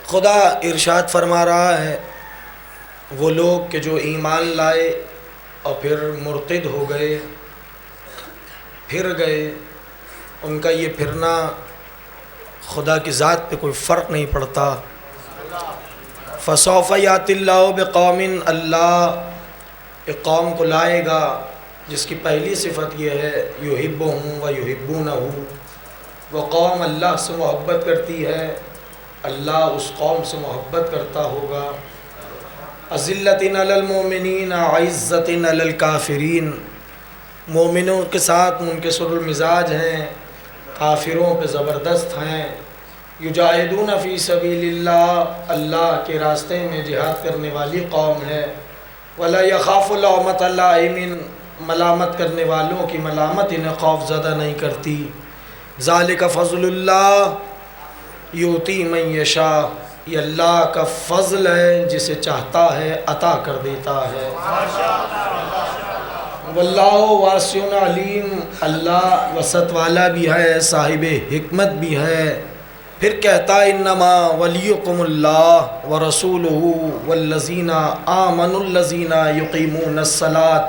خدا ارشاد فرما رہا ہے وہ لوگ کہ جو ایمان لائے اور پھر مرتد ہو گئے، پھر گئے، ان کا یہ پھرنا خدا کی ذات پہ کوئی فرق نہیں پڑتا۔ فسوف یاتی اللہ بقوم، اللہ ایک قوم کو لائے گا جس کی پہلی صفت یہ ہے یحبہم و یحبونہ، وہ قوم اللہ سے محبت کرتی ہے، اللہ اس قوم سے محبت کرتا ہوگا۔ اذلۃ علی المؤمنین عزۃ علی الکافرین، مومنوں کے ساتھ منکسر المزاج ہیں، کافروں پہ زبردست ہیں۔ یجاہدون فی سبیل اللہ، اللہ کے راستے میں جہاد کرنے والی قوم ہے۔ ولا یخاف لومۃ لائم، ملامت کرنے والوں کی ملامت انہیں خوف زدہ نہیں کرتی۔ ذالک فضل اللہ یؤتی من یشاء، یہ اللہ کا فضل ہے، جسے چاہتا ہے عطا کر دیتا ہے۔ واللہ واسع علیم، اللہ وسعت والا بھی ہے، صاحب حکمت بھی ہے۔ پھر کہتا ہے انما ولیکم اللہ ورسولہ والذین آمنوا الذین یقیمون الصلاۃ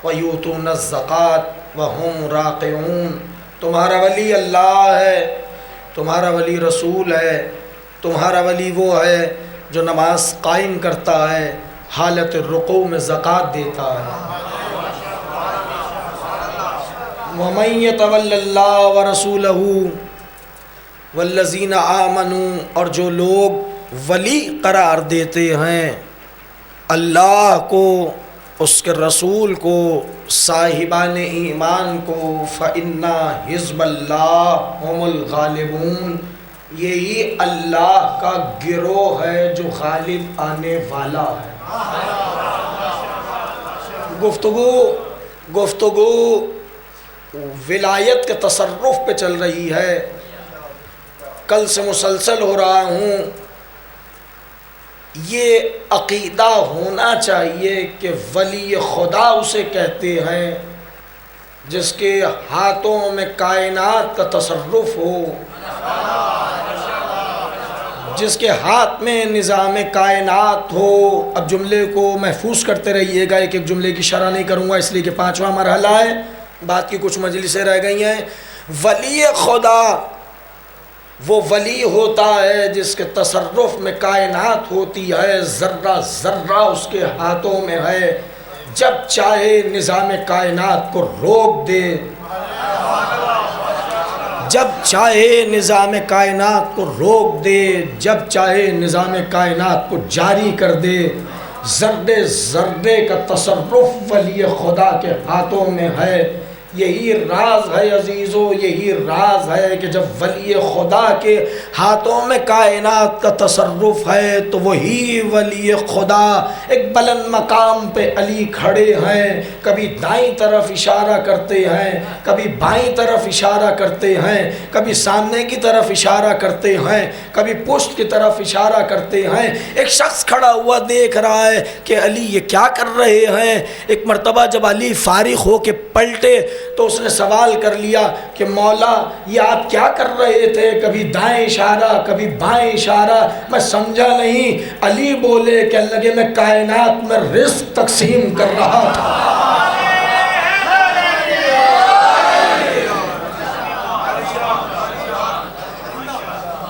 ویؤتون الزکاۃ وہم راکعون، تمہارا ولی اللہ ہے، تمہارا ولی رسول ہے، تمہارا ولی وہ ہے جو نماز قائم کرتا ہے، حالت رکوع میں زکوٰۃ دیتا ہے۔ وَمَن يَتَوَلَّ اللَّهَ وَرَسُولَهُ وَالَّذِينَ آمَنُوا، اور جو لوگ ولی قرار دیتے ہیں اللہ کو، اس کے رسول کو، صاحبان ایمان کو، فَإِنَّ حِزْبَ اللَّهِ هُمُ الْغَالِبُونَ، یہی اللہ کا گروہ ہے جو غالب آنے والا ہے۔ گفتگو ولایت کے تصرف پہ چل رہی ہے، کل سے مسلسل ہو رہا ہوں۔ یہ عقیدہ ہونا چاہیے کہ ولی خدا اسے کہتے ہیں جس کے ہاتھوں میں کائنات کا تصرف ہو، جس کے ہاتھ میں نظام کائنات ہو۔ اب جملے کو محفوظ کرتے رہیے گا، ایک ایک جملے کی شرح نہیں کروں گا اس لیے کہ 5واں مرحلہ ہے، بات کی کچھ مجلسیں رہ گئی ہیں۔ ولی خدا وہ ولی ہوتا ہے جس کے تصرف میں کائنات ہوتی ہے، ذرہ ذرہ اس کے ہاتھوں میں ہے، جب چاہے نظام کائنات کو روک دے، جب چاہے نظام کائنات کو روک دے، جب چاہے نظام کائنات کو جاری کر دے۔ ذرے ذرے کا تصرف ولی خدا کے ہاتھوں میں ہے۔ یہی راز ہے عزیزو، یہی راز ہے کہ جب ولی خدا کے ہاتھوں میں کائنات کا تصرف ہے تو وہی ولی خدا ایک بلند مقام پہ علی کھڑے ہیں، کبھی دائیں طرف اشارہ کرتے ہیں، کبھی بائیں طرف اشارہ کرتے ہیں، کبھی سامنے کی طرف اشارہ کرتے ہیں، کبھی پشت کی طرف اشارہ کرتے ہیں۔ ایک شخص کھڑا ہوا دیکھ رہا ہے کہ علی یہ کیا کر رہے ہیں۔ ایک مرتبہ جب علی فارغ ہو کے پلٹے تو اس نے سوال کر لیا کہ مولا یہ آپ کیا کر رہے تھے، کبھی دائیں اشارہ کبھی بائیں اشارہ، میں سمجھا نہیں۔ علی بولے کہ لگے میں کائنات میں رزق تقسیم کر رہا تھا۔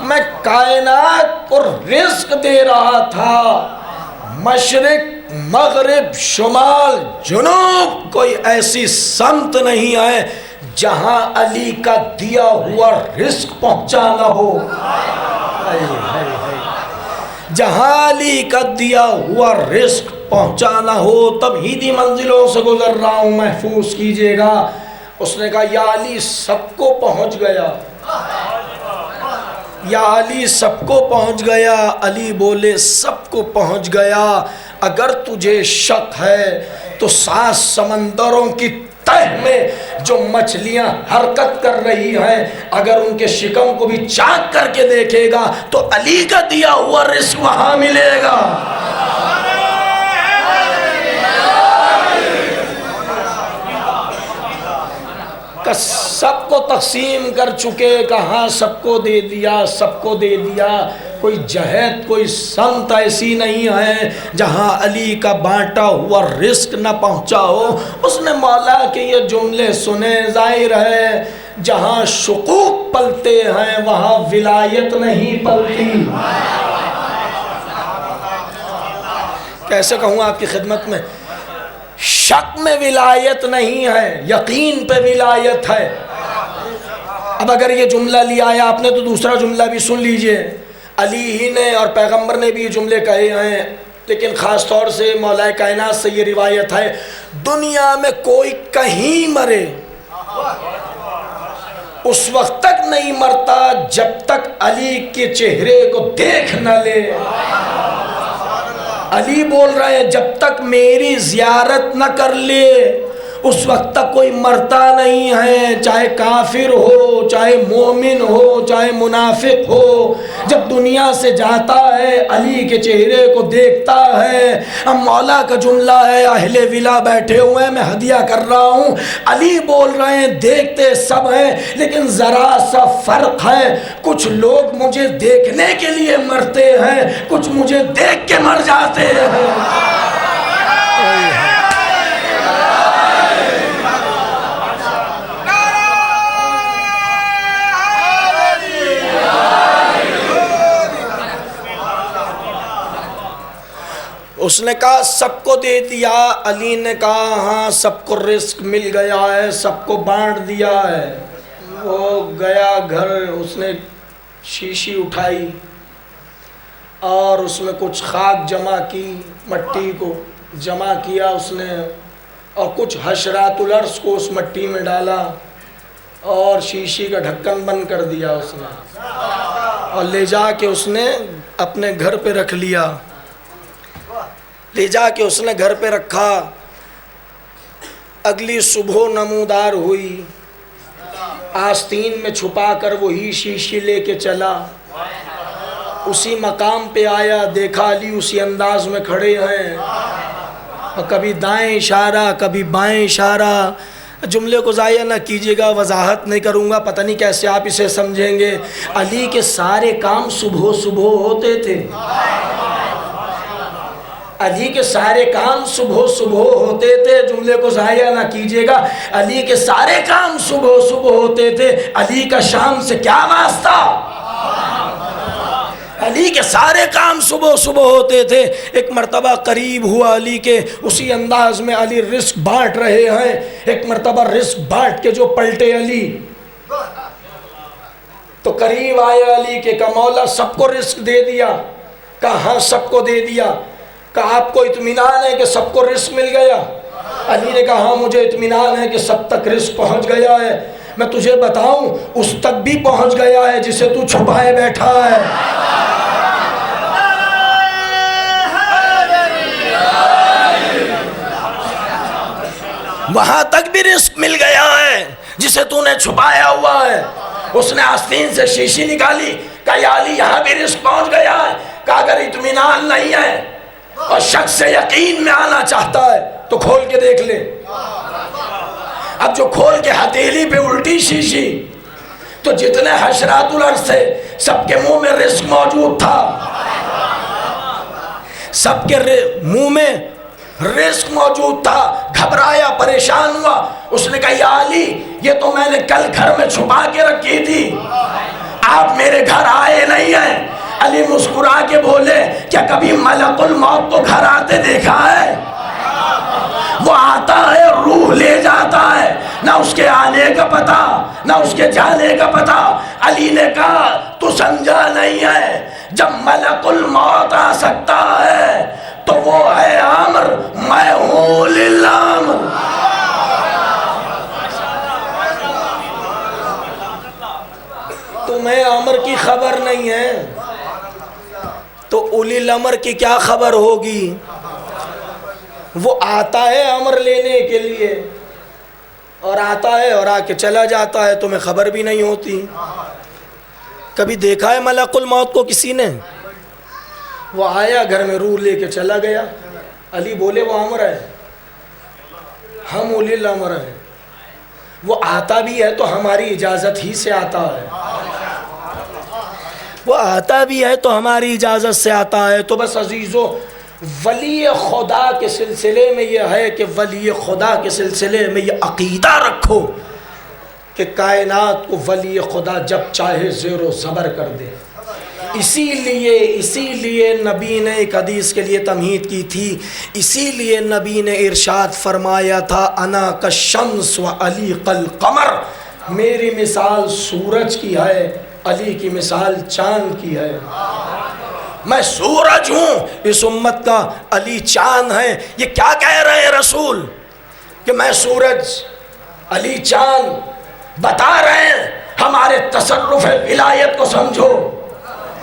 میں کائنات کو رزق دے رہا تھا، مشرق مغرب شمال جنوب کوئی ایسی سمت نہیں ہے جہاں علی کا دیا ہوا رزق پہنچا نہ ہو۔ جہاں علی کا دیا ہوا رزق پہنچا نہ ہو۔ توحیدی منزلوں سے گزر رہا ہوں، محفوظ کیجئے گا۔ اس نے کہا یا علی سب کو پہنچ گیا، یا علی سب کو پہنچ گیا۔ علی بولے سب کو پہنچ گیا، اگر تجھے شک ہے تو 7 سمندروں کی تہ میں جو مچھلیاں حرکت کر رہی ہیں اگر ان کے شکم کو بھی چاک کر کے دیکھے گا تو علی کا دیا ہوا رزق وہاں ملے گا۔ سب کو تقسیم کر چکے، کہاں سب کو دے دیا، سب کو دے دیا۔ کوئی جہت کوئی سمت ایسی نہیں ہے جہاں علی کا بانٹا ہوا رزق نہ پہنچا ہو۔ اس نے مولا کے یہ جملے سنے۔ ظاہر ہے جہاں شقوق پلتے ہیں وہاں ولایت نہیں پلتی۔ کیسے کہوں آپ کی خدمت میں، شک میں ولایت نہیں ہے، یقین پہ ولایت ہے۔ اب اگر یہ جملہ لیا ہے آپ نے تو دوسرا جملہ بھی سن لیجئے۔ علی ہی نے اور پیغمبر نے بھی یہ جملے کہے ہیں، لیکن خاص طور سے مولا کائنات سے یہ روایت ہے، دنیا میں کوئی کہیں مرے اس وقت تک نہیں مرتا جب تک علی کے چہرے کو دیکھ نہ لے۔ علی بول رہے ہیں جب تک میری زیارت نہ کر لے اس وقت تک کوئی مرتا نہیں ہے، چاہے کافر ہو، چاہے مومن ہو، چاہے منافق ہو۔ جب دنیا سے جاتا ہے علی کے چہرے کو دیکھتا ہے۔ اب مولا کا جملہ ہے، اہل ولا بیٹھے ہوئے ہیں، میں ہدیہ کر رہا ہوں، علی بول رہے ہیں دیکھتے سب ہیں لیکن ذرا سا فرق ہے، کچھ لوگ مجھے دیکھنے کے لیے مرتے ہیں، کچھ مجھے دیکھ کے مر جاتے ہیں۔ اس نے کہا سب کو دے دیا، علی نے کہا ہاں سب کو رزق مل گیا ہے، سب کو بانٹ دیا ہے۔ وہ گیا گھر، اس نے شیشی اٹھائی اور اس میں کچھ خاک جمع کی، مٹی کو جمع کیا اس نے، اور کچھ حشرات الارض کو اس مٹی میں ڈالا اور شیشی کا ڈھکن بند کر دیا اس نے، اور لے جا کے اس نے اپنے گھر پہ رکھ لیا۔ لے جا کے اس نے گھر پہ رکھا۔ اگلی صبح نمودار ہوئی، آستین میں چھپا کر وہی شیشی لے کے چلا، اسی مقام پہ آیا، دیکھا علی اسی انداز میں کھڑے ہیں، اور کبھی دائیں اشارہ کبھی بائیں اشارہ۔ جملے کو ضائع نہ کیجیے گا، وضاحت نہیں کروں گا، پتہ نہیں کیسے آپ اسے سمجھیں گے۔ علی کے سارے کام صبح صبح ہوتے تھے، علی کے سارے کام صبح صبح ہوتے تھے۔ جملے کو ضائع نہ کیجیے گا، علی کے سارے کام صبح صبح ہوتے تھے۔ علی کا شام سے کیا واسطہ؟ علی کے سارے کام صبح صبح ہوتے تھے۔ ایک مرتبہ قریب ہوا علی کے، اسی انداز میں علی رزق بانٹ رہے ہیں۔ ایک مرتبہ رزق بانٹ کے جو پلٹے علی تو قریب آئے علی کے، کہا مولا سب کو رزق دے دیا؟ کہا ہاں سب کو دے دیا۔ کہا آپ کو اطمینان ہے کہ سب کو رزق مل گیا؟ علی نے کہا ہاں مجھے اطمینان ہے کہ سب تک رزق پہنچ گیا ہے۔ میں تجھے بتاؤں اس تک بھی پہنچ گیا ہے جسے تو چھپائے بیٹھا ہے۔ وہاں تک بھی رزق مل گیا ہے جسے تو نے چھپایا ہوا ہے۔ اس نے آستین سے شیشی نکالی، کہا یا علی یہاں بھی رزق پہنچ گیا ہے۔ کہا اگر اطمینان نہیں ہے اور شک سے یقین میں آنا چاہتا ہے تو کھول کے دیکھ لے۔ اب جو کھول کے ہتھیلی پہ الٹی شیشی تو جتنے حشرات الارض تھے سب کے منہ میں رزق موجود تھا، سب کے منہ میں رزق موجود تھا۔ گھبرایا، پریشان ہوا، اس نے کہا یا علی یہ تو میں نے کل گھر میں چھپا کے رکھی تھی، آپ میرے گھر آئے نہیں ہیں۔ علی مسکرا کے بولے کیا کبھی ملک الموت کو گھر آتے دیکھا ہے؟ وہ آتا ہے روح لے جاتا ہے، نہ اس کے آنے کا پتہ نہ اس کے جانے کا پتہ۔ علی نے کہا تو سمجھا نہیں ہے، جب ملک الموت آ سکتا ہے تو وہ ہے عامر، میں ہوں للعامر۔ تمہیں عامر کی خبر نہیں ہے تو اولی الامر کی کیا خبر ہوگی؟ وہ آتا ہے امر لینے کے لیے اور آتا ہے اور آ کے چلا جاتا ہے، تمہیں خبر بھی نہیں ہوتی۔ کبھی دیکھا ہے ملک الموت کو کسی نے؟ وہ آیا گھر میں روح لے کے چلا گیا۔ علی بولے وہ امر ہے، ہم اولی الامر ہیں، وہ آتا بھی ہے تو ہماری اجازت ہی سے آتا ہے۔ وہ آتا بھی ہے تو ہماری اجازت سے آتا ہے. تو بس عزیزو، ولی خدا کے سلسلے میں یہ ہے کہ ولی خدا کے سلسلے میں یہ عقیدہ رکھو کہ کائنات کو ولی خدا جب چاہے زیر و زبر کر دے. اسی لیے نبی نے ایک حدیث کے لیے تمہید کی تھی. اسی لیے نبی نے ارشاد فرمایا تھا انا کالشمس و علی کالقمر، میری مثال سورج کی ہے، علی کی مثال چاند کی ہے. میں سورج ہوں اس امت کا، علی چاند ہے. یہ کیا کہہ رہے ہیں رسول کہ میں سورج علی چاند؟ بتا رہے ہیں ہمارے تصرف ولایت کو سمجھو.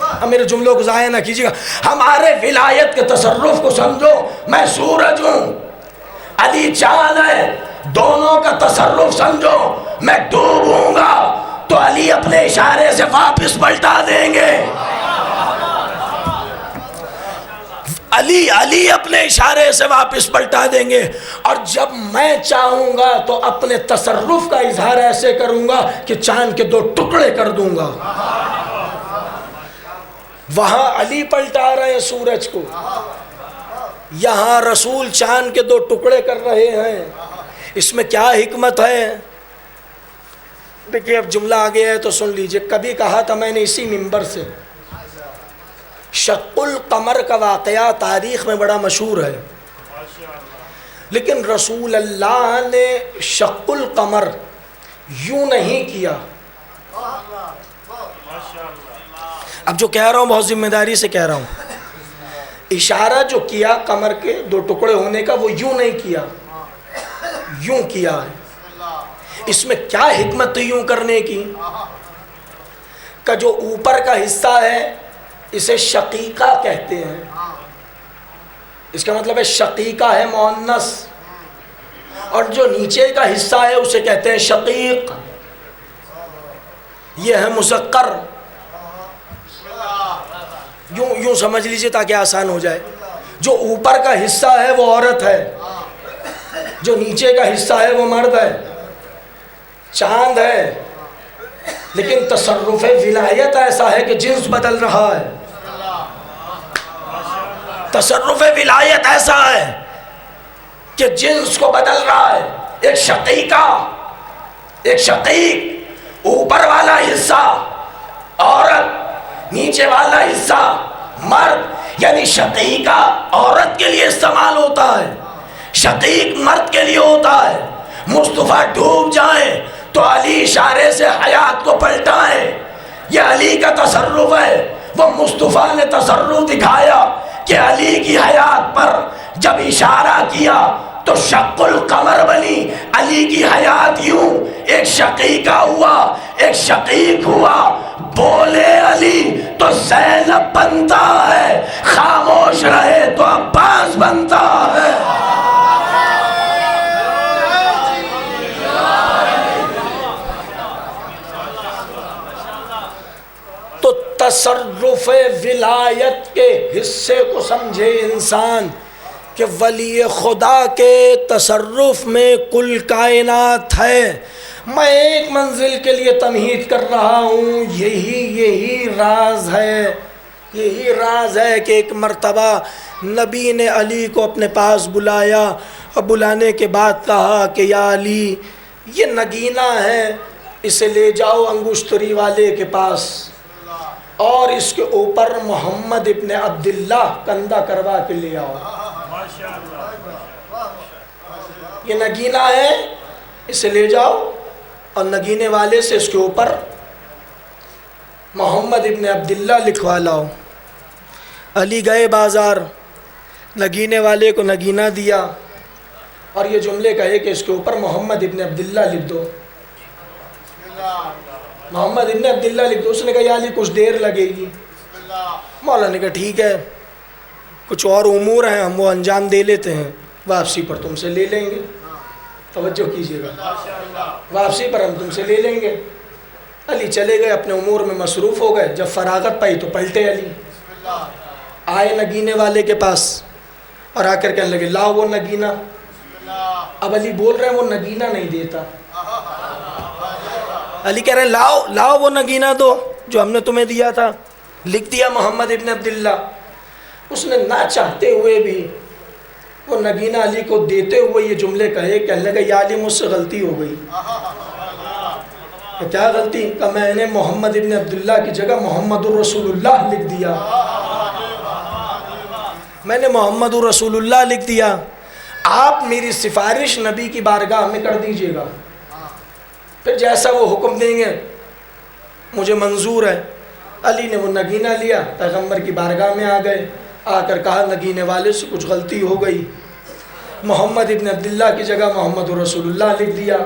اب میرے جملوں کو ضائع نہ کیجیے گا. ہمارے ولایت کے تصرف کو سمجھو. میں سورج ہوں، علی چاند ہے، دونوں کا تصرف سمجھو. میں ڈوبوں گا تو علی اپنے اشارے سے واپس پلٹا دیں گے. علی اپنے اشارے سے واپس پلٹا دیں گے. اور جب میں چاہوں گا تو اپنے تصرف کا اظہار ایسے کروں گا کہ چاند کے 2 ٹکڑے کر دوں گا. وہاں علی پلٹا رہے ہیں سورج کو، یہاں رسول چاند کے 2 ٹکڑے کر رہے ہیں. اس میں کیا حکمت ہے؟ دیکھیے اب جملہ آ گیا ہے تو سن لیجئے. کبھی کہا تھا میں نے اسی منبر سے، شق القمر کا واقعہ تاریخ میں بڑا مشہور ہے، لیکن رسول اللہ نے شق القمر یوں نہیں کیا. اب جو کہہ رہا ہوں بہت ذمہ داری سے کہہ رہا ہوں. اشارہ جو کیا قمر کے 2 ٹکڑے ہونے کا، وہ یوں نہیں کیا، یوں کیا ہے. اس میں کیا حکمت یوں کرنے کی؟ کہ جو اوپر کا حصہ ہے اسے شقیقہ کہتے ہیں. اس کا مطلب ہے شقیقہ ہے مؤنث، اور جو نیچے کا حصہ ہے اسے کہتے ہیں شقیق، یہ ہے مذکر. یوں سمجھ لیجئے تاکہ آسان ہو جائے. جو اوپر کا حصہ ہے وہ عورت ہے، جو نیچے کا حصہ ہے وہ مرد ہے. چاند ہے لیکن تصرف ولایت ایسا ہے کہ جنس بدل رہا ہے. تصرف ولایت ایسا ہے کہ جنس کو بدل رہا ہے. ایک شقیقہ، ایک شقیق، اوپر والا حصہ عورت، نیچے والا حصہ مرد. یعنی شقیقہ عورت کے لیے استعمال ہوتا ہے، شقیق مرد کے لیے ہوتا ہے. مصطفیٰ ڈوب جائیں تو علی اشارے سے حیات کو پلٹائیں. یہ علی کا تصرف ہے. وہ مصطفیٰ نے تصرف دکھایا کہ علی کی حیات پر جب اشارہ کیا تو شق القمر بنی. علی کی حیات یوں، ایک شقیقہ ہوا، ایک شقیق ہوا. بولے علی تو زینب بنتا ہے، خاموش رہے تو عباس بنتا ہے. تو تصرف ولایت کے حصے کو سمجھے انسان کہ ولی خدا کے تصرف میں کل کائنات ہے. میں ایک منزل کے لیے تمہید کر رہا ہوں. یہی راز ہے، یہی راز ہے کہ ایک مرتبہ نبی نے علی کو اپنے پاس بلایا، اور بلانے کے بعد کہا کہ یا علی، یہ نگینہ ہے، اسے لے جاؤ انگشتری والے کے پاس، اور اس کے اوپر محمد ابن عبداللہ کندہ کروا کے لے آؤ. یہ نگینہ ہے، اسے لے جاؤ اور نگینے والے سے اس کے اوپر محمد ابن عبداللہ لکھوا لاؤ. علی گئے بازار، نگینے والے کو نگینہ دیا اور یہ جملے کہے کہ اس کے اوپر محمد ابن عبداللہ لکھ دو. محمد ابن عبداللہ لکھ دو. اس نے کہا یا علی کچھ دیر لگے گی. مولا نے کہا ٹھیک ہے، کچھ اور امور ہیں ہم وہ انجام دے لیتے ہیں، واپسی پر تم سے لے لیں گے. توجہ کیجیے گا، واپسی پر ہم تم سے لے لیں گے. علی چلے گئے، اپنے امور میں مصروف ہو گئے. جب فراغت پائی تو پلٹے علی، آئے نگینے والے کے پاس اور آ کر کہنے لگے لاؤ وہ نگینہ. اب علی بول رہے ہیں وہ نگینہ نہیں دیتا. علی کہہ رہے ہیں لاؤ وہ نگینہ دو جو ہم نے تمہیں دیا تھا. لکھ دیا محمد ابن عبداللہ. اس نے نہ چاہتے ہوئے بھی وہ نگینہ علی کو دیتے ہوئے یہ جملے کہے کہ اللہ کا یا علی مجھ سے غلطی ہو گئی. کیا غلطی؟ کہ میں نے محمد ابن عبداللہ کی جگہ محمد الرسول اللہ لکھ دیا. میں نے محمد الرسول اللہ لکھ دیا. آپ میری سفارش نبی کی بارگاہ میں کر دیجئے گا، پھر جیسا وہ حکم دیں گے مجھے منظور ہے. علی نے وہ نگینہ لیا، پیغمبر کی بارگاہ میں آ گئے، آ کر کہا نگینے والے سے کچھ غلطی ہو گئی. محمد ابن عبداللہ کی جگہ محمد رسول اللہ لکھ دیا.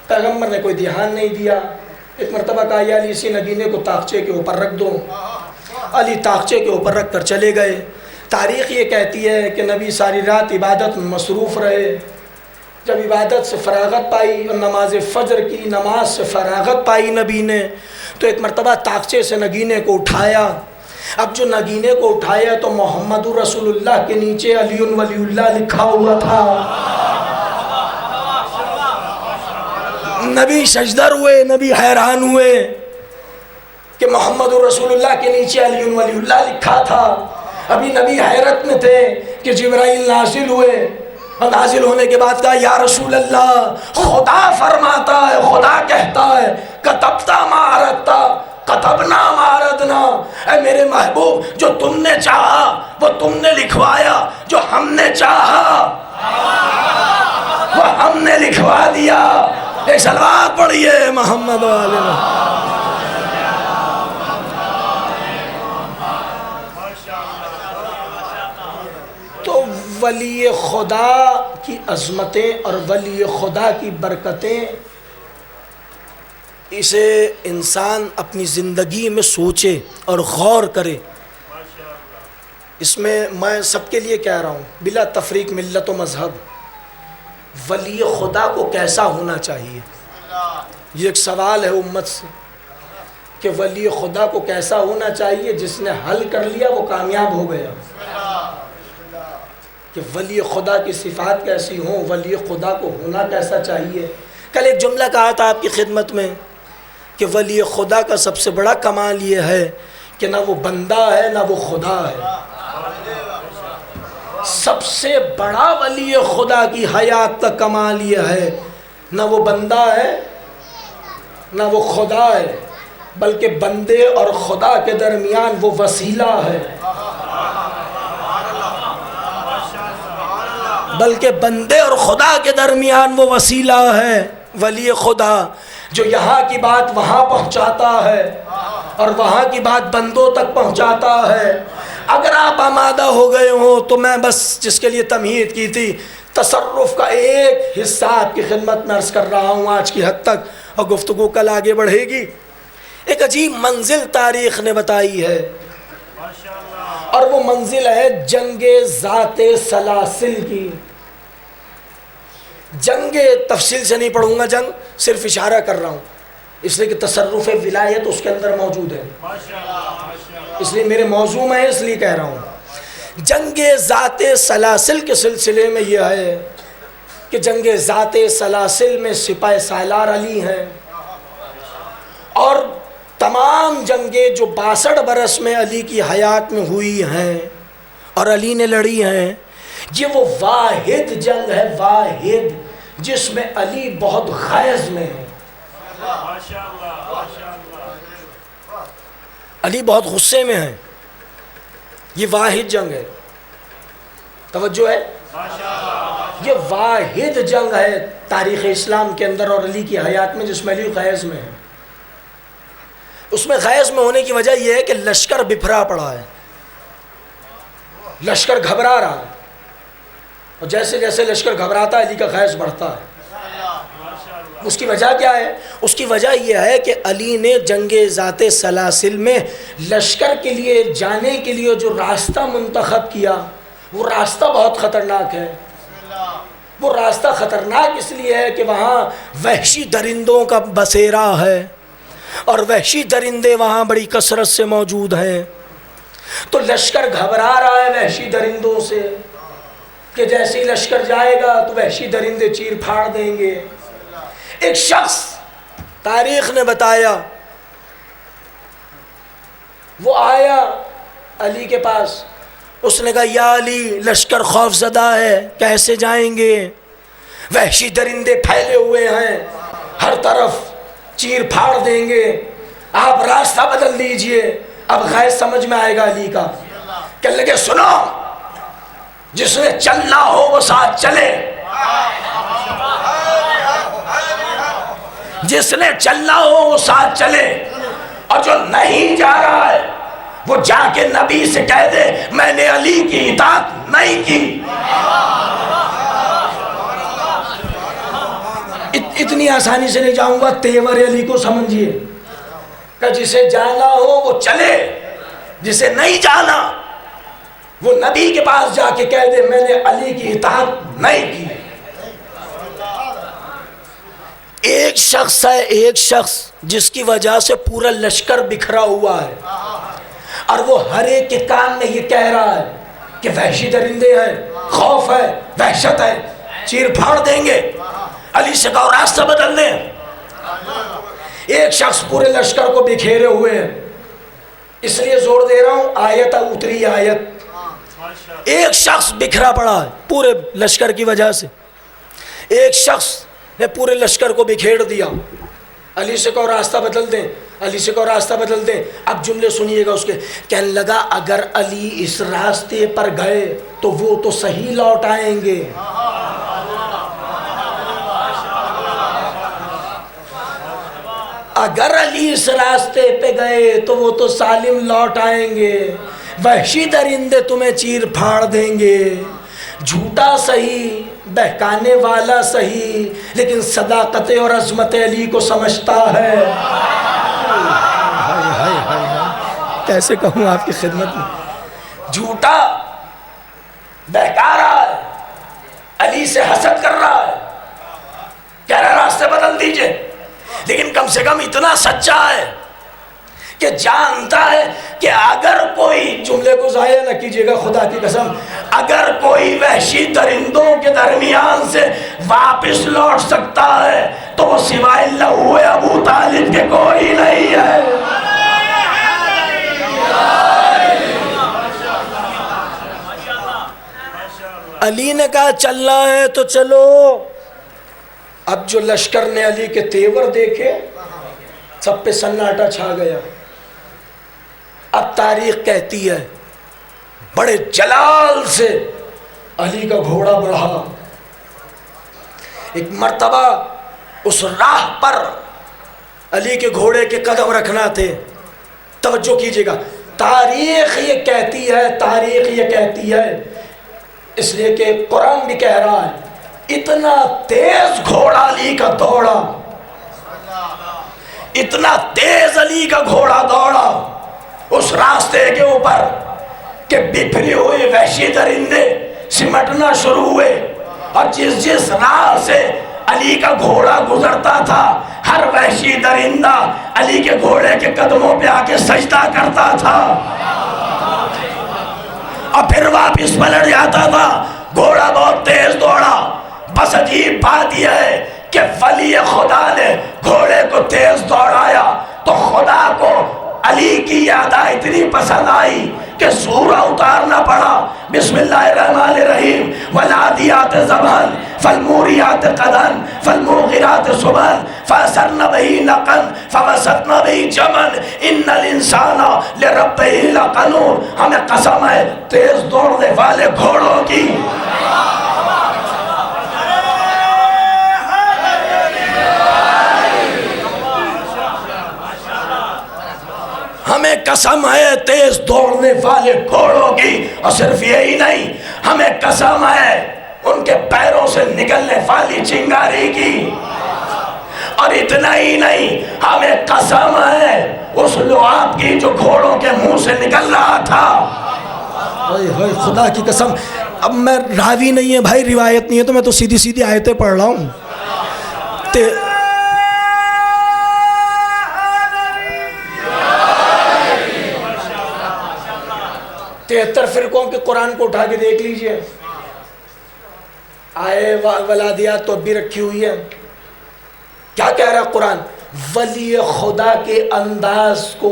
پیغمبر نے کوئی دھیان نہیں دیا. ایک مرتبہ کہا یا علی اسی نگینے کو طاقچے کے اوپر رکھ دو. علی طاقچے کے اوپر رکھ کر چلے گئے. تاریخ یہ کہتی ہے کہ نبی ساری رات عبادت میں مصروف رہے. جب عبادت سے فراغت پائی اور نماز فجر کی نماز سے فراغت پائی نبی نے، تو ایک مرتبہ طاقچے سے نگینے کو اٹھایا. اب جو نگینے کو اٹھایا تو محمد رسول اللہ کے نیچے علی ولی اللہ لکھا ہوا تھا. نبی سجدر ہوئے، نبی حیران ہوئے کہ محمد رسول اللہ کے نیچے علی ولی اللہ لکھا تھا. ابھی نبی حیرت میں تھے کہ جبرائیل نازل ہوئے، اور نازل ہونے کے بعد کہا یا رسول اللہ، خدا فرماتا ہے، خدا کہتا ہے کتبتا ما اردتا کتبنا ما اردنا. اے میرے محبوب، جو تم نے چاہا وہ تم نے لکھوایا، جو ہم نے چاہا وہ ہم نے لکھوا دیا. ایک صلوات پڑھیے محمد والے محمد. تو ولی خدا کی عظمتیں اور ولی خدا کی برکتیں، اسے انسان اپنی زندگی میں سوچے اور غور کرے. اس میں سب کے لیے کہہ رہا ہوں بلا تفریق ملت و مذہب، ولی خدا کو کیسا ہونا چاہیے. یہ ایک سوال ہے امت سے کہ ولی خدا کو کیسا ہونا چاہیے. جس نے حل کر لیا وہ کامیاب ہو گیا. کہ ولی خدا کی صفات کیسی ہوں، ولی خدا کو ہونا کیسا چاہیے. کل ایک جملہ کہا تھا آپ کی خدمت میں کہ ولی خدا کا سب سے بڑا کمال یہ ہے کہ نہ وہ بندہ ہے نہ وہ خدا ہے. سب سے بڑا ولی خدا کی حیات کا کمال یہ ہے، نہ وہ بندہ ہے نہ وہ خدا ہے، بلکہ بندے اور خدا کے درمیان وہ وسیلہ ہے. بلکہ بندے اور خدا کے درمیان وہ وسیلہ ہے. ولی خدا جو یہاں کی بات وہاں پہنچاتا ہے اور وہاں کی بات بندوں تک پہنچاتا ہے. اگر آپ آمادہ ہو گئے ہوں تو میں بس جس کے لیے تمہید کی تھی، تصرف کا ایک حصہ آپ کی خدمت میں عرض کر رہا ہوں آج کی حد تک، اور گفتگو کل آگے بڑھے گی. ایک عجیب منزل تاریخ نے بتائی ہے، اور وہ منزل ہے جنگ ذات سلاسل کی. جنگ تفصیل سے نہیں پڑھوں گا، جنگ صرف اشارہ کر رہا ہوں اس لیے کہ تصرف ولایت اس کے اندر موجود ہے، اس لیے میرے موضوع میں ہے، اس لیے کہہ رہا ہوں. جنگ ذات سلاسل کے سلسلے میں یہ ہے کہ جنگ ذات سلاسل میں سپاہ سالار علی ہیں، اور تمام جنگیں جو 62 برس میں علی کی حیات میں ہوئی ہیں اور علی نے لڑی ہیں، یہ وہ واحد جنگ ہے، واحد جس میں علی بہت غیظ میں ہے. علی بہت غصے میں ہے. یہ واحد جنگ ہے، توجہ ہے، یہ واحد جنگ ہے تاریخ اسلام کے اندر اور علی کی حیات میں جس میں علی غیظ میں ہے. اس میں غیظ میں ہونے کی وجہ یہ ہے کہ لشکر بکھرا پڑا ہے، لشکر گھبرا رہا ہے، اور جیسے جیسے لشکر گھبراتا ہے علی کا غیظ بڑھتا ہے. اس کی وجہ کیا ہے؟ اس کی وجہ یہ ہے کہ علی نے جنگ ذات سلاسل میں لشکر کے لیے جانے کے لیے جو راستہ منتخب کیا، وہ راستہ بہت خطرناک ہے. وہ راستہ خطرناک اس لیے ہے کہ وہاں وحشی درندوں کا بسیرا ہے، اور وحشی درندے وہاں بڑی کثرت سے موجود ہیں. تو لشکر گھبرا رہا ہے وحشی درندوں سے کہ جیسے ہی لشکر جائے گا تو وحشی درندے چیر پھاڑ دیں گے. ایک شخص تاریخ نے بتایا وہ آیا علی کے پاس، اس نے کہا یا علی لشکر خوف زدہ ہے، کیسے جائیں گے؟ وحشی درندے پھیلے ہوئے ہیں، ہر طرف چیر پھاڑ دیں گے، آپ راستہ بدل دیجئے۔ اب غیر سمجھ میں آئے گا علی کا، کہنے لگے سنو، جس نے چلنا ہو وہ ساتھ چلے، جس نے چلنا ہو وہ ساتھ چلے، اور جو نہیں جا رہا ہے وہ جا کے نبی سے کہہ دے میں نے علی کی اطاعت نہیں کی۔ اتنی آسانی سے نہیں جاؤں گا، تیور علی کو سمجھیے کہ جسے جانا ہو وہ چلے، جسے نہیں جانا وہ نبی کے پاس جا کے کہہ دے میں نے علی کی اطاعت نہیں کی۔ ایک شخص ہے، ایک شخص جس کی وجہ سے پورا لشکر بکھرا ہوا ہے، اور وہ ہر ایک کے کان میں یہ کہہ رہا ہے کہ وحشی درندے ہیں، خوف ہے، وحشت ہے، چیر پھاڑ دیں گے، علی سے کہو راستہ بدل دیں۔ ایک شخص پورے لشکر کو بکھیرے ہوئے ہیں، اس لیے زور دے رہا ہوں آیت اتری آیت۔ ایک شخص بکھرا پڑا ہے پورے لشکر کی وجہ سے، ایک شخص نے پورے لشکر کو بکھیر دیا، علی سے کہو راستہ بدل دیں، علی سے کہو راستہ بدل دیں۔ اب جملے سنیے گا اس کے، کہنے لگا اگر علی اس راستے پر گئے تو وہ تو صحیح لوٹ آئیں گے، اگر علی اس راستے پہ گئے تو وہ تو سالم لوٹ آئیں گے، وحشی درندے تمہیں چیر پھاڑ دیں گے، جھوٹا صحیح، بہکانے والا صحیح، لیکن صداقت اور عظمت علی کو سمجھتا ہے۔ کیسے کہوں آپ کی خدمت میں، جھوٹا بہکا رہا ہے، علی سے حسد کر رہا ہے، کہہ رہا راستے بدل دیجئے، لیکن کم سے کم اتنا سچا ہے کہ جانتا ہے کہ اگر کوئی، جملے کو ضائع نہ کیجئے گا خدا کی قسم، اگر کوئی وحشی درندوں کے درمیان سے واپس لوٹ سکتا ہے تو وہ سوائے لہو ابو طالب کے کوئی نہیں ہے۔ علی نے کہا چلنا ہے تو چلو۔ اب جو لشکر نے علی کے تیور دیکھے سب پہ سناٹا چھا گیا۔ اب تاریخ کہتی ہے بڑے جلال سے علی کا گھوڑا بڑھا، ایک مرتبہ اس راہ پر علی کے گھوڑے کے قدم رکھنا تھے۔ توجہ کیجئے گا، تاریخ یہ کہتی ہے، تاریخ یہ کہتی ہے، اس لیے کہ قرآن بھی کہہ رہا ہے اتنا تیز گھوڑا علی کا دوڑا، اتنا تیز علی کا گھوڑا دوڑا اس راستے کے اوپر کہ بکھری ہوئی وحشی درندے سمٹنا شروع ہوئے، اور جس جس راہ سے علی کا گھوڑا گزرتا تھا ہر وحشی درندہ علی کے گھوڑے کے قدموں پہ آ کے سجدہ کرتا تھا اور پھر واپس پلٹ جاتا تھا۔ گھوڑا بہت تیز دوڑا، بس عجیب بات یہ ہے کہ ولی خدا نے گھوڑے کو تیز دوڑایا تو خدا کو علی کی یاد اتنی پسند آئی کہ سورہ اتارنا پڑا، بسم اللہ الرحمن الرحیم، والعادیات ضبحا فالموریات قدحا فالموغرات صبحا فأثرن به نقعا فوسطن به جمعا ان الانسان لربہ لقنوط۔ ہمیں قسم ہے تیز دوڑنے والے گھوڑوں کی، ہمیں قسم ہے تیز دوڑنے والے گھوڑوں کی، اور صرف یہی نہیں، ہمیں قسم ہے ان کے پیروں سے نکلنے والی چنگاری کی، اور اتنا ہی نہیں، ہمیں قسم ہے اس لعاب کی جو گھوڑوں کے منہ سے نکل رہا تھا۔ خدا کی قسم، اب میں راوی نہیں ہے بھائی، روایت نہیں ہے، تو میں تو سیدھی سیدھی آیتیں پڑھ رہا ہوں۔ 73 فرقوں کے قرآن کو اٹھا کے دیکھ لیجئے، آئے ولادیات تو بھی رکھی ہوئی ہے۔ کیا کہہ رہا قرآن؟ ولی خدا کے انداز کو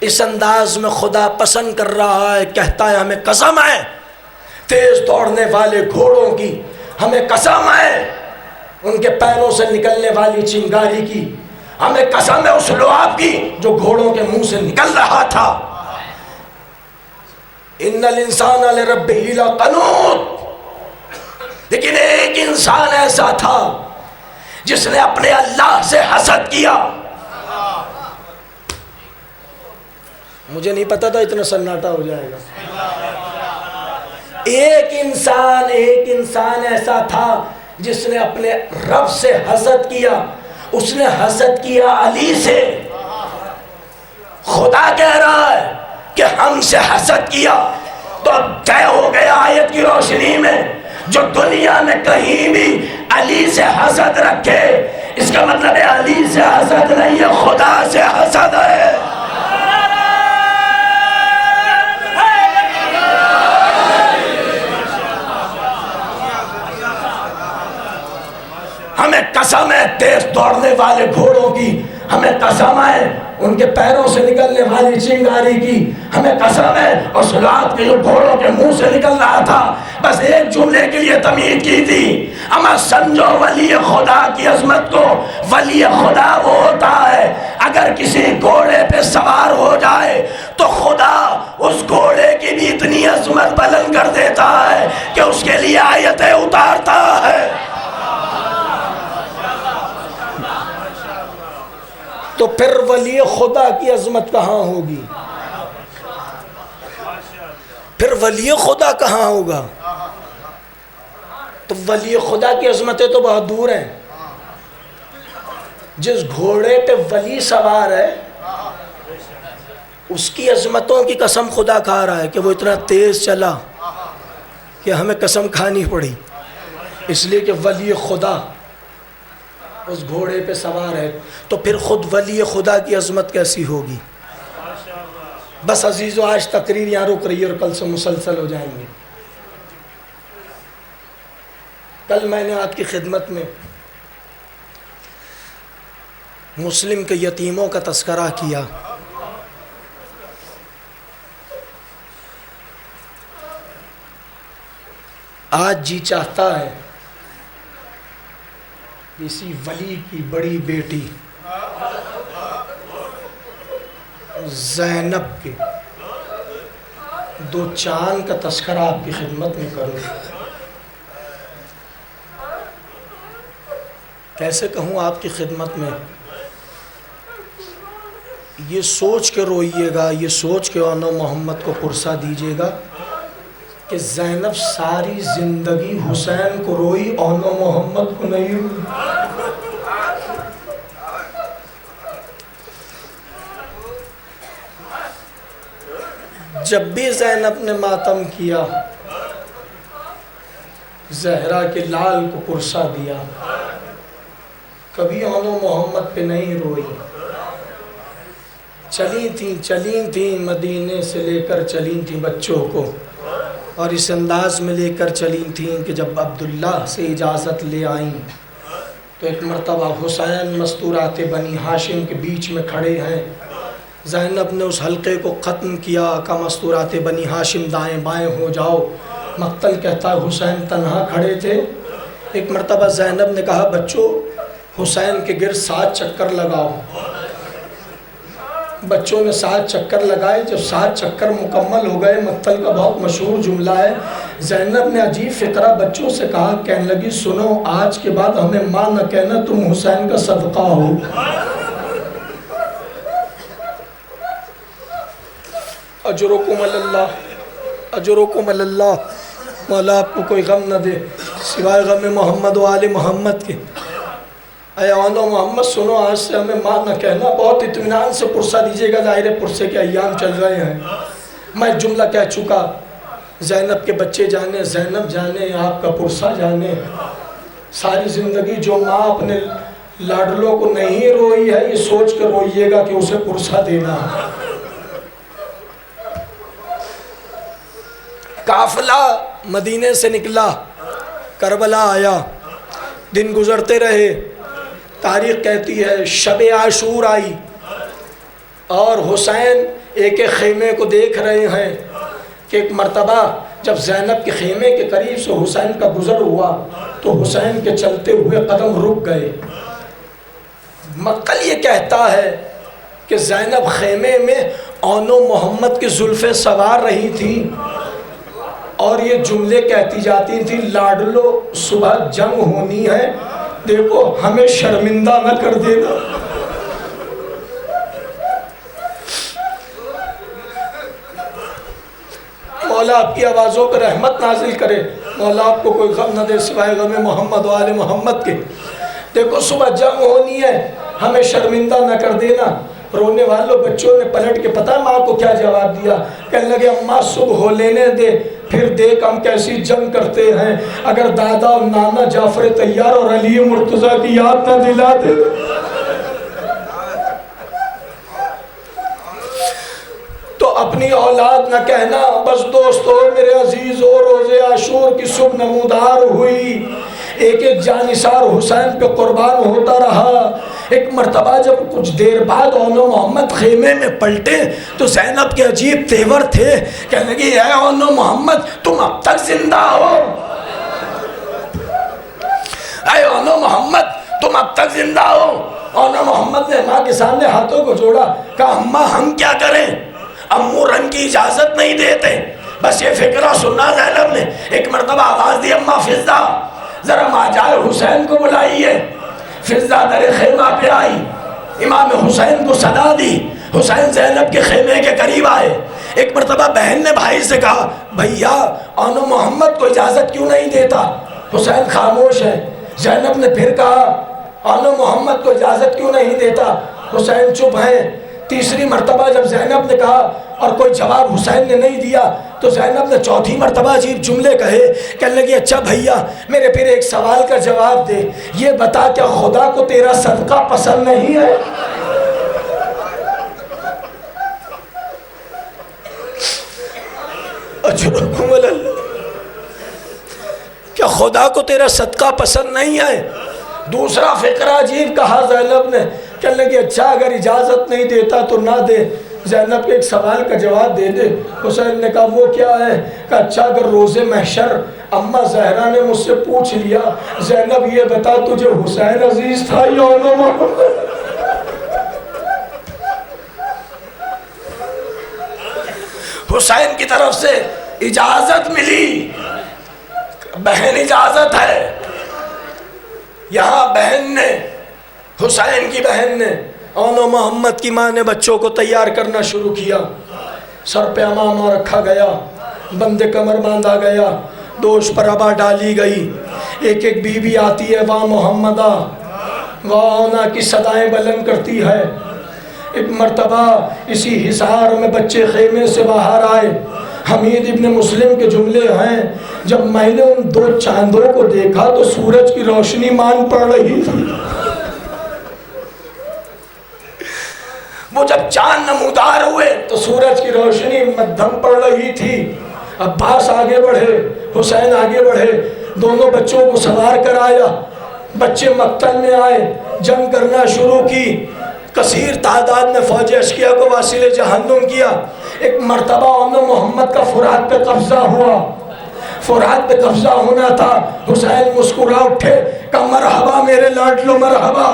اس انداز میں خدا پسند کر رہا ہے، کہتا ہے ہمیں قسم ہے تیز دوڑنے والے گھوڑوں کی، ہمیں قسم ہے ان کے پیروں سے نکلنے والی چنگاری کی، ہمیں قسم ہے اس لعاب کی جو گھوڑوں کے منہ سے نکل رہا تھا۔ ان الانسان لربہ لقنوط، لیکن ایک انسان ایسا تھا جس نے اپنے اللہ سے حسد کیا۔ مجھے نہیں پتا تھا اتنا سناٹا ہو جائے گا۔ ایک انسان ایسا تھا جس نے اپنے رب سے حسد کیا، اس نے حسد کیا علی سے۔ خدا کہہ رہا ہے کہ ہم سے حسد کیا تو اب طے ہو گیا آیت کی روشنی میں، جو دنیا میں کہیں بھی علی سے حسد رکھے، اس کا مطلب ہے علی سے حسد نہیں ہے، خدا سے حسد ہے۔ ہمیں قسم ہے تیز دوڑنے والے گھوڑوں کی، ہمیں قسم ہے ان کے پیروں سے نکلنے والی چنگاری کی، ہمیں قسم ہے اس رات کے جو گھوڑوں کے منہ سے نکل رہا تھا۔ بس ایک جملے کے لیے تمہید کی تھی، اما سمجھو ولی خدا کی عظمت کو۔ ولی خدا وہ ہوتا ہے اگر کسی گھوڑے پہ سوار ہو جائے تو خدا اس گھوڑے کی بھی اتنی عظمت بلند کر دیتا ہے کہ اس کے لیے آیتیں اتارتا ہے۔ تو پھر ولی خدا کی عظمت کہاں ہوگی؟ پھر ولی خدا کہاں ہوگا؟ تو ولی خدا کی عظمتیں تو بہت دور ہیں۔ جس گھوڑے پہ ولی سوار ہے اس کی عظمتوں کی قسم خدا کھا رہا ہے کہ وہ اتنا تیز چلا کہ ہمیں قسم کھانی پڑی، اس لیے کہ ولی خدا اس گھوڑے پہ سوار ہے۔ تو پھر خود ولی خدا کی عظمت کیسی ہوگی؟ بس عزیزو آج تقریر یہاں رک رہی ہے اور کل سے مسلسل ہو جائیں گے۔ کل میں نے آپ کی خدمت میں مسلم کے یتیموں کا تذکرہ کیا۔ آج جی چاہتا ہے اسی ولی کی بڑی بیٹی زینب کے دو چاند کا تذکرہ آپ کی خدمت میں کروں۔ کیسے کہوں آپ کی خدمت میں؟ یہ سوچ کے روئیے گا، یہ سوچ کے آن محمد کو پرسہ دیجیے گا کہ زینب ساری زندگی حسین کو روئی، آن محمد کو نہیں روئی۔ جب بھی زینب نے ماتم کیا، زہرا کے لال کو پرسہ دیا، کبھی آن محمد پہ نہیں روئی۔ چلی تھیں مدینے سے لے کر چلی تھیں بچوں کو، اور اس انداز میں لے کر چلی تھیں کہ جب عبداللہ سے اجازت لے آئیں تو ایک مرتبہ حسین مستورات بنی ہاشم کے بیچ میں کھڑے ہیں۔ زینب نے اس حلقے کو ختم کیا کہ مستورات بنی ہاشم دائیں بائیں ہو جاؤ۔ مقتل کہتا ہے حسین تنہا کھڑے تھے۔ ایک مرتبہ زینب نے کہا بچوں حسین کے گرد 7 چکر لگاؤ۔ بچوں نے 7 چکر لگائے۔ جب 7 چکر مکمل ہو گئے، مقتل کا بہت مشہور جملہ ہے، زینب نے عجیب فقرہ بچوں سے کہا، کہنے لگی سنو آج کے بعد ہمیں ماں نہ کہنا، تم حسین کا صدقہ ہو۔ اجرکم اللہ، اجرکم اللہ۔ مولا آپ کو کوئی غم نہ دے سوائے غم محمد و آل محمد کے۔ اے آن محمد سنو آج سے ہمیں ماں نہ کہنا، بہت اطمینان سے پرسہ دیجیے گا، ظاہر پرسے کے ایام چل رہے ہیں۔ میں جملہ کہہ چکا، زینب کے بچے جانے، زینب جانے، آپ کا پرسہ جانے۔ ساری زندگی جو ماں اپنے لاڈلوں کو نہیں روئی ہے، یہ سوچ کر روئیے گا کہ اسے پرسہ دینا۔ قافلہ مدینے سے نکلا، کربلا آیا، دن گزرتے رہے، تاریخ کہتی ہے شب عاشور آئی اور حسین ایک ایک خیمے کو دیکھ رہے ہیں کہ ایک مرتبہ جب زینب کے خیمے کے قریب سے حسین کا گزر ہوا تو حسین کے چلتے ہوئے قدم رک گئے۔ مقل یہ کہتا ہے کہ زینب خیمے میں اون و محمد کی زلفیں سوار رہی تھیں اور یہ جملے کہتی جاتی تھی، لاڈلو صبح جنگ ہونی ہے، دیکھو ہمیں شرمندہ نہ کر دینا۔ مولا آپ کی آوازوں پر رحمت نازل کرے، مولا آپ کو کوئی غم نہ دے سوائے غم محمد و آل محمد کے۔ دیکھو صبح جنگ ہونی ہے، ہمیں شرمندہ نہ کر دینا۔ رونے والوں بچوں نے پلٹ کے پتہ ماں کو کیا جواب دیا؟ کہنے لگے اماں صبح ہو لینے دے، پھر دیکھ ہم کیسی جنگ کرتے ہیں، اگر دادا اور نانا جعفر طیار اور علی مرتضیٰ کی یاد نہ دلا دے۔ تو اپنی اولاد نہ کہنا بس دوستو میرے عزیزو، روز عاشور کی صبح نمودار ہوئی، ایک ایک جانثار حسین پہ قربان ہوتا رہا۔ ایک مرتبہ جب کچھ دیر بعد اون و محمد خیمے میں پلٹے تو زینب کے عجیب تیور تھے، کہنے لگی اے اون و محمد تم اب تک زندہ ہو، اے اون و محمد تم اب تک زندہ ہو۔ اون و محمد نے ماں کے سامنے ہاتھوں کو جوڑا، کہا اماں ہم کیا کریں، امو رنگ کی اجازت نہیں دیتے۔ بس یہ فکرہ سننا زینب نے ایک مرتبہ آواز دی، اماں فضہ ذرا ماجال حسین کو بلائیے۔ فضہ در خیمہ پہ آئی، امام حسین کو صدا دی، حسین زینب کے خیمے کے قریب آئے۔ ایک مرتبہ بہن نے بھائی سے کہا بھیا اون و محمد کو اجازت کیوں نہیں دیتا؟ حسین خاموش ہے۔ زینب نے پھر کہا اون و محمد کو اجازت کیوں نہیں دیتا؟ حسین چپ ہیں۔ تیسری مرتبہ جب زینب نے کہا اور کوئی جواب حسین نے نہیں دیا تو زینب نے چوتھی مرتبہ عجیب جملے کہے، کہنے لگی اچھا بھیا میرے پھر ایک سوال کا جواب دے، یہ بتا کیا خدا کو تیرا صدقہ پسند نہیں ہے؟ اجرکم اللہ، کیا خدا کو تیرا صدقہ پسند نہیں ہے؟ دوسرا فقرہ عجیب کہا زینب نے، کہنے لگی اچھا اگر اجازت نہیں دیتا تو نہ دے، زینب کے ایک سوال کا جواب دے دے۔ حسین نے کہا وہ کیا ہے؟ کہا اچھا اگر روز محشر اماں زہرا نے مجھ سے پوچھ لیا زینب یہ بتا تجھے حسین عزیز تھا یا اون و محمد؟ حسین کی طرف سے اجازت ملی، بہن اجازت ہے۔ یہاں بہن نے، حسین کی بہن نے، اون و محمد کی ماں نے بچوں کو تیار کرنا شروع کیا۔ سر پہ امامہ رکھا گیا، بند کمر باندھا گیا، دوش پر ابا ڈالی گئی۔ ایک ایک بی بی آتی ہے، واہ محمدہ واہ اونا کی صدائیں بلند کرتی ہے۔ ایک مرتبہ اسی حصار میں بچے خیمے سے باہر آئے۔ حمید ابن مسلم کے جملے ہیں، جب میں نے ان دو چاندوں کو دیکھا تو سورج کی روشنی مان پڑ رہی تھی۔ وہ جب چاند نمودار ہوئے تو سورج کی روشنی مدھم پڑ رہی تھی۔ عباس آگے بڑھے، حسین آگے بڑھے، دونوں بچوں کو سوار کر آیا۔ بچے مقتل میں آئے، جنگ کرنا شروع کی۔ کثیر تعداد میں فوج اشقیہ کو واصل جہنم کیا۔ ایک مرتبہ اون و محمد کا فرات پہ قبضہ ہوا، فرات پہ قبضہ ہونا تھا۔ حسین مسکرا اٹھے، کہا مرحبا میرے لاڈلو مرحبا۔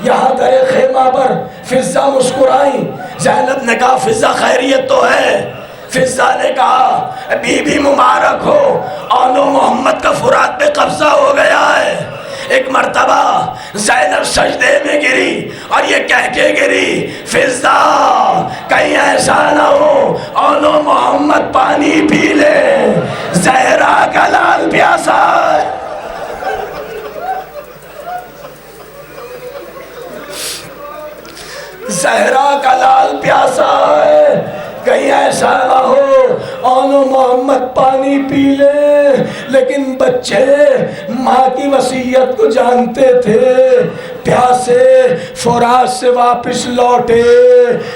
یہاں در خیمہ پر فضہ مسکرائی۔ زینب نے کہا فضہ خیریت تو ہے؟ فضہ نے کہا بی بی مبارک ہو، اون و محمد کا فرات پہ قبضہ ہو گیا ہے۔ ایک مرتبہ زینب سجدے میں گری اور یہ کہہ کے گری فضہ کہیں ایسا نہ ہو اون و محمد پانی پی لے، زہرا کا لال پیاسا ہے۔ زہرا کا لال پیاسا ہے، کہیں ایسا نہ ہو اون و محمد پانی پی لے۔ لیکن بچے ماں کی وصیت کو جانتے تھے، پیاسے فرات سے واپس لوٹے۔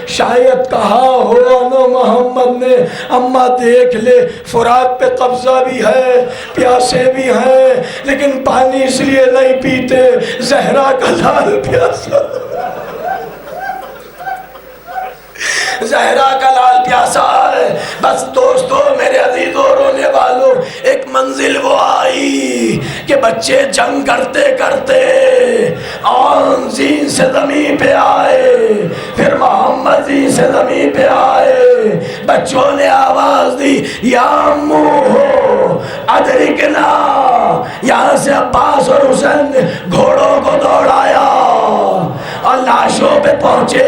شاید کہا ہو اون و محمد نے اماں دیکھ لے فرات پہ قبضہ بھی ہے، پیاسے بھی ہیں، لیکن پانی اس لیے نہیں پیتے، زہرا کا لال پیاسا۔ زہرا کا لال پیاسا ہے. بس دوستو میرے عزیزوں رونے والوں، ایک منزل وہ آئی کہ بچے جنگ کرتے کرتے آن زین سے زمین پہ آئے، پھر محمد زین سے زمین پہ آئے. بچوں نے آواز دی یا امو ہو ادرکنا. یہاں سے عباس اور حسین نے گھوڑوں کو دوڑایا اور لاشوں پہ پہنچے.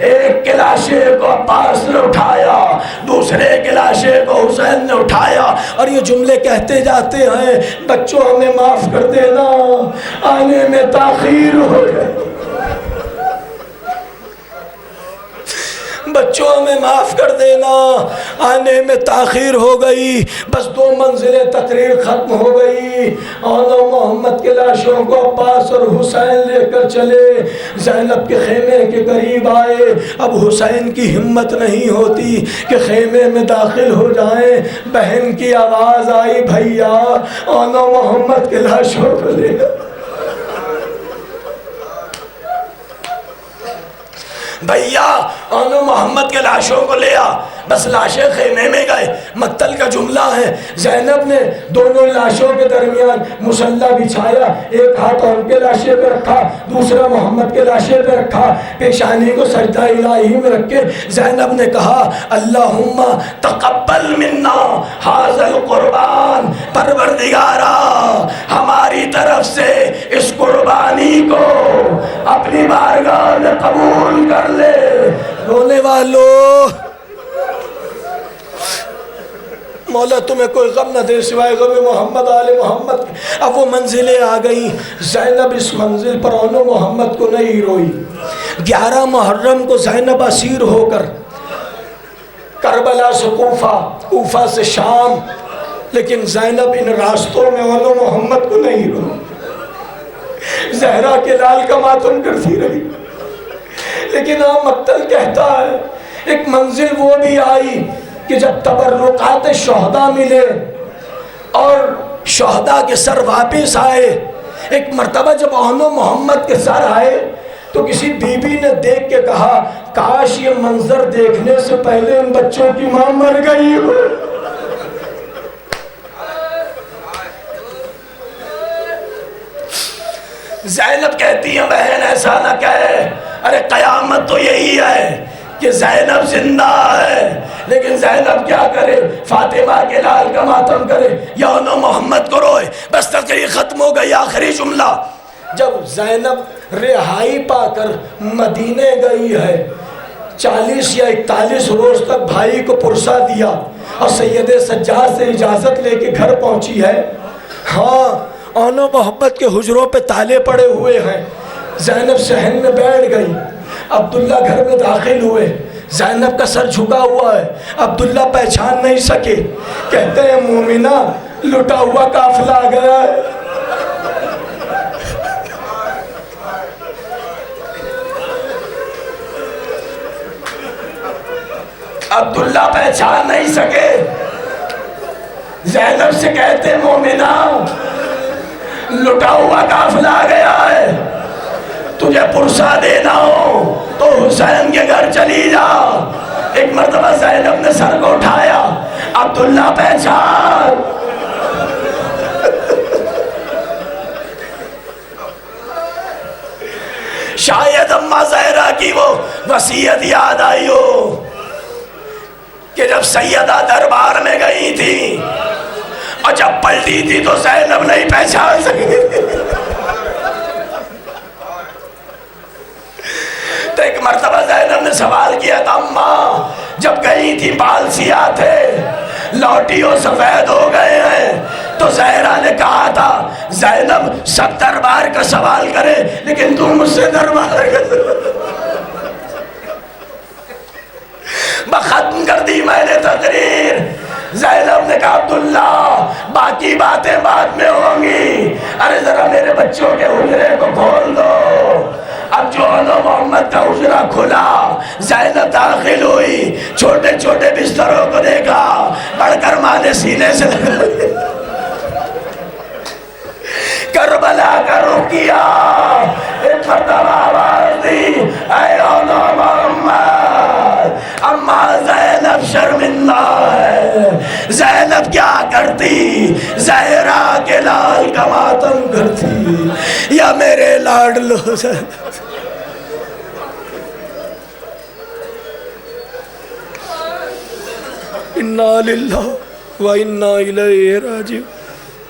ایک کے لاشے کو عباس نے اٹھایا، دوسرے کے لاشے کو حسین نے اٹھایا، اور یہ جملے کہتے جاتے ہیں بچوں ہمیں معاف کر دینا، آنے میں تاخیر ہو گئی. بچوں ہمیں معاف کر دینا، آنے میں تاخیر ہو گئی. بس 2 منزلیں تقریر ختم ہو گئی. اور محمد کے لاشوں کو عباس اور حسین لے کر چلے، زینب کے خیمے کے قریب آئے. اب حسین کی ہمت نہیں ہوتی کہ خیمے میں داخل ہو جائیں. بہن کی آواز آئی بھیا اور محمد کے لاشوں کو لے. بھیا انو محمد کے لاشوں کو لے آ. بس لاشیں خیمے میں گئے. مقتل کا جملہ ہے زینب نے دونوں لاشوں کے درمیان مسلح بچھایا، ایک ہاتھ ان کے لاشے پہ رکھا، دوسرا محمد کے لاشے پہ رکھا. پیشانی کو سجدہ الہی میں رکھ کے زینب نے کہا اللہم تقبل منا ھذا القربان. پروردگارا ہماری طرف سے اس قربانی کو اپنی بارگاہ میں قبول کر لے. رونے والوں مولا تمہیں کوئی غم نہ دے سوائے غم محمد آل محمد. اب وہ منزلیں آ گئیں. زینب اس منزل پر انو محمد کو نہیں روئی. 11 محرم کو زینب اسیر ہو کر کربلا سے کوفہ، کوفہ سے شام، لیکن زینب ان راستوں میں انو محمد کو نہیں روئی. زہرا کے لال کا ماتم کرتی رہی. لیکن مقتل کہتا ہے ایک منزل وہ بھی آئی کہ جب تبرکات شہداء ملے اور شہداء کے سر واپس آئے. ایک مرتبہ جب انو محمد کے سر آئے تو کسی بی بی نے دیکھ کے کہا کاش یہ منظر دیکھنے سے پہلے ان بچوں کی ماں مر گئی ہو. زینب کہتی ہے بہن ایسا نہ کہے، ارے قیامت تو یہی ہے کہ زینب زندہ ہے، لیکن زینب کیا کرے؟ فاطمہ کے لال کا ماتم کرے یا انو محمد کو روئے. بس تقریر ختم ہو گئی. آخری جملہ، جب زینب رہائی پا کر مدینے گئی ہے، 40 یا 41 روز تک بھائی کو پرسا دیا اور سید سجاد سے اجازت لے کے گھر پہنچی ہے. ہاں انو محمد کے حجروں پہ تالے پڑے ہوئے ہیں. زینب صحن میں بیٹھ گئی. عبداللہ گھر میں داخل ہوئے. زینب کا سر جھکا ہوا ہے. عبداللہ پہچان نہیں سکے. کہتے ہیں مومنہ لٹا ہوا قافلہ آ گیا ہے. عبداللہ پہچان نہیں سکے. زینب سے کہتے مومنہ لٹا ہوا قافلہ آ گیا ہے، تجھے پرسا دینا ہو تو حسین کے گھر چلی جا. ایک مرتبہ زینب نے سر کو اٹھایا، عبداللہ پہچان. شاید اماں زہرا کی وہ وصیت یاد آئی ہو کہ جب سیدہ دربار میں گئی تھی اور جب پلٹی تھی تو زینب نہیں پہچان سکی. تو ایک مرتبہ زینب نے سوال کیا تھا اماں جب گئی تھی بال سیاہ تھے لوٹیوں سفید ہو گئے ہیں. تو زہرا نے کہا تھا زینب سب دربار کا سوال کرے لیکن تم مجھ سے دربار کا ختم کر دی میں نے تقریر. زینب نے کہا عبداللہ باقی باتیں بعد میں ہوں گی، ارے ذرا میرے بچوں کے حجرے کو کھول دو. اب جو انو محمد کا حجرہ کھلا، زینب داخل ہوئی، چھوٹے چھوٹے بستروں کو دیکھا، بڑھ کر ماں نے سینے سے کربلا کا رخ کیا. ایک مرتبہ آواز دی اے انو محمد اما زینب شرمندہ ہے. زینب کیا کرتی؟ زہرا کے لال کا ماتم کرتی. یا میرے لاڈلو انا للہ و انا الیہ راجعون.